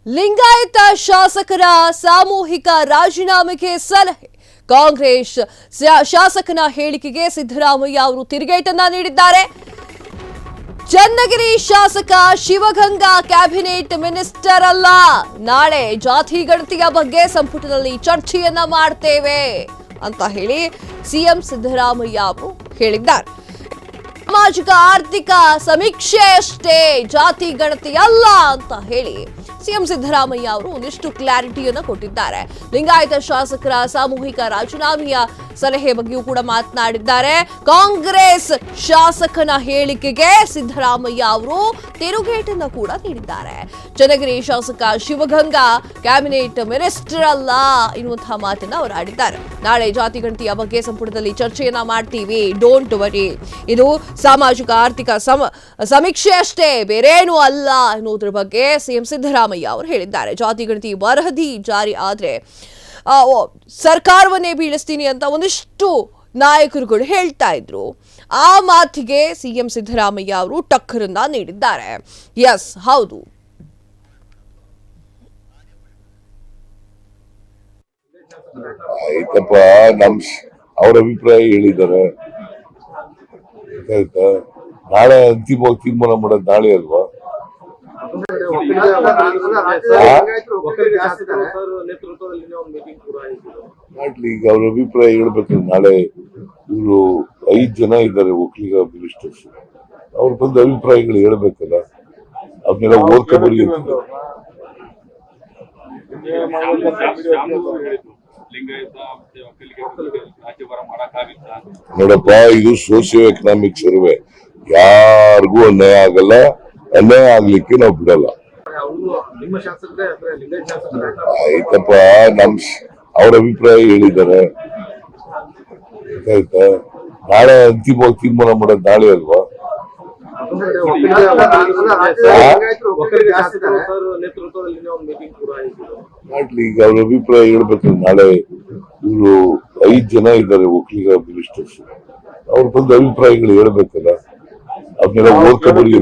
ಲಿಂಗಾಯತ ಶಾಸಕರ ಸಾಮೂಹಿಕ ರಾಜೀನಾಮೆಗೆ ಸಲಹೆ. ಕಾಂಗ್ರೆಸ್ ಶಾಸಕನ ಹೇಳಿಕೆಗೆ ಸಿದ್ದರಾಮಯ್ಯ ಅವರು ತಿರುಗೇಟನ್ನ ನೀಡಿದ್ದಾರೆ. ಚನ್ನಗಿರಿ ಶಾಸಕ ಶಿವಗಂಗಾ ಕ್ಯಾಬಿನೆಟ್ ಮಿನಿಸ್ಟರ್ ಅಲ್ಲ, ನಾಳೆ ಜಾತಿ ಗಣತಿಯ ಬಗ್ಗೆ ಸಂಪುಟದಲ್ಲಿ ಚರ್ಚೆಯನ್ನ ಮಾಡ್ತೇವೆ ಅಂತ ಹೇಳಿ ಸಿಎಂ ಸಿದ್ದರಾಮಯ್ಯ ಅವರು ಹೇಳಿದ್ದಾರೆ. ಸಾಮಾಜಿಕ ಆರ್ಥಿಕ ಸಮೀಕ್ಷೆ ಅಷ್ಟೇ, ಜಾತಿ ಗಣತಿ ಅಲ್ಲ ಅಂತ ಹೇಳಿ ಸಿಎಂ ಸಿದ್ದರಾಮಯ್ಯ ಅವರು ಒಂದಿಷ್ಟು ಕ್ಲಾರಿಟಿಯನ್ನು ಕೊಟ್ಟಿದ್ದಾರೆ. ಲಿಂಗಾಯತ ಶಾಸಕರ ಸಾಮೂಹಿಕ ರಾಜೀನಾಮೆಯ ಸಲಹೆ ಬಗ್ಗೆಯೂ ಕೂಡ ಮಾತನಾಡಿದ್ದಾರೆ. ಕಾಂಗ್ರೆಸ್ ಶಾಸಕನ ಹೇಳಿಕೆಗೆ ಸಿದ್ದರಾಮಯ್ಯ ಅವರು ತಿರುಗೇಟನ್ನು ಕೂಡ ನೀಡಿದ್ದಾರೆ. ಚನ್ನಗಿರಿ ಶಾಸಕ ಶಿವಗಂಗಾ ಕ್ಯಾಬಿನೆಟ್ ಮಿನಿಸ್ಟರ್ ಅಲ್ಲ ಎನ್ನುವಂತಹ ಮಾತನ್ನ ಅವರು ಆಡಿದ್ದಾರೆ. ನಾಳೆ ಜಾತಿ ಗಣತಿಯ ಬಗ್ಗೆ ಸಂಪುಟದಲ್ಲಿ ಚರ್ಚೆಯನ್ನ ಮಾಡ್ತೀವಿ, ಡೋಂಟ್ ವರಿ, ಇದು ಸಾಮಾಜಿಕ ಆರ್ಥಿಕ ಸಮೀಕ್ಷೆ ಅಷ್ಟೇ, ಬೇರೇನೂ ಅಲ್ಲ ಎನ್ನುವುದರ ಬಗ್ಗೆ ಸಿಎಂ ಸಿದ್ದರಾಮಯ್ಯ ಅವರು ಹೇಳಿದ್ದಾರೆ. ಜಾತಿ ಗಣತಿ ವರದಿ ಜಾರಿ ಆದ್ರೆ ಸರ್ಕಾರವನ್ನೇ ಬೀಳಿಸ್ತೀನಿ ಅಂತ ಒಂದಿಷ್ಟು ನಾಯಕರುಗಳು ಹೇಳ್ತಾ ಇದ್ರು. ಆ ಮಾತಿಗೆ ಸಿಎಂ ಸಿದ್ದರಾಮಯ್ಯ ಅವರು ಟಕ್ಕರನ್ನ ನೀಡಿದ್ದಾರೆ. ಎಸ್, ಹೌದು, ಆಯ್ತಪ್ಪ, ಅವ್ರ ಅಭಿಪ್ರಾಯ ಹೇಳಿದ್ದಾರೆ. ಆಯ್ತಾ, ನಾಳೆ ಅಂತಿಮವಾಗಿ ತೀರ್ಮಾನ ಮಾಡೋದು ನಾಳೆ ಅಲ್ವಾ? ಈಗ ಅವ್ರ ಅಭಿಪ್ರಾಯ ಹೇಳ್ಬೇಕು. ನಾಳೆ ಇವರು 5 ಜನ ಇದ್ದಾರೆ ಒಕ್ಕಲಿಗ ಮಿನಿಸ್ಟರ್ಸ್, ಅವ್ರು ಬಂದು ಅಭಿಪ್ರಾಯಗಳು ಹೇಳ್ಬೇಕಲ್ಲ, ಅವನ್ನೆಲ್ಲ ಓದ್ಕೊಂಡ್ಬರಿ. ನೋಡಪ್ಪ, ಇದು ಸೋಸಿಯೋ ಎಕನಾಮಿಕ್ ಸರ್ವೆ, ಯಾರಿಗೂ ಅನ್ಯಾಯ ಆಗಲ್ಲ, ಅನ್ಯಾಯ ಆಗ್ಲಿಕ್ಕೆ ನಾವು ಬಿಡಲ್ಲ. ಆಯ್ತಪ್ಪ, ಅವ್ರ ಅಭಿಪ್ರಾಯ ಹೇಳಿದ್ದಾರೆ. ಆಯ್ತಾ, ನಾಳೆ ಅಂತಿಮವಾಗಿ ತೀರ್ಮಾನ ಮಾಡೋದು ನಾಳೆ ಅಲ್ವಾ? ಮಾಡ್ಲಿ, ಈಗ ಅವ್ರ ಅಭಿಪ್ರಾಯ ಹೇಳ್ಬೇಕು. ನಾಳೆ ಇವರು 5 ಜನ ಇದ್ದಾರೆ ಒಕ್ಕಲಿಗ ಮಿನಿಸ್ಟರ್ಸ್, ಅವ್ರು ಬಂದು ಅಭಿಪ್ರಾಯಗಳು ಹೇಳ್ಬೇಕಲ್ಲ, ಅವನ್ನೆಲ್ಲ ಓದ್ಕೊಂಡ್ಬರಿ.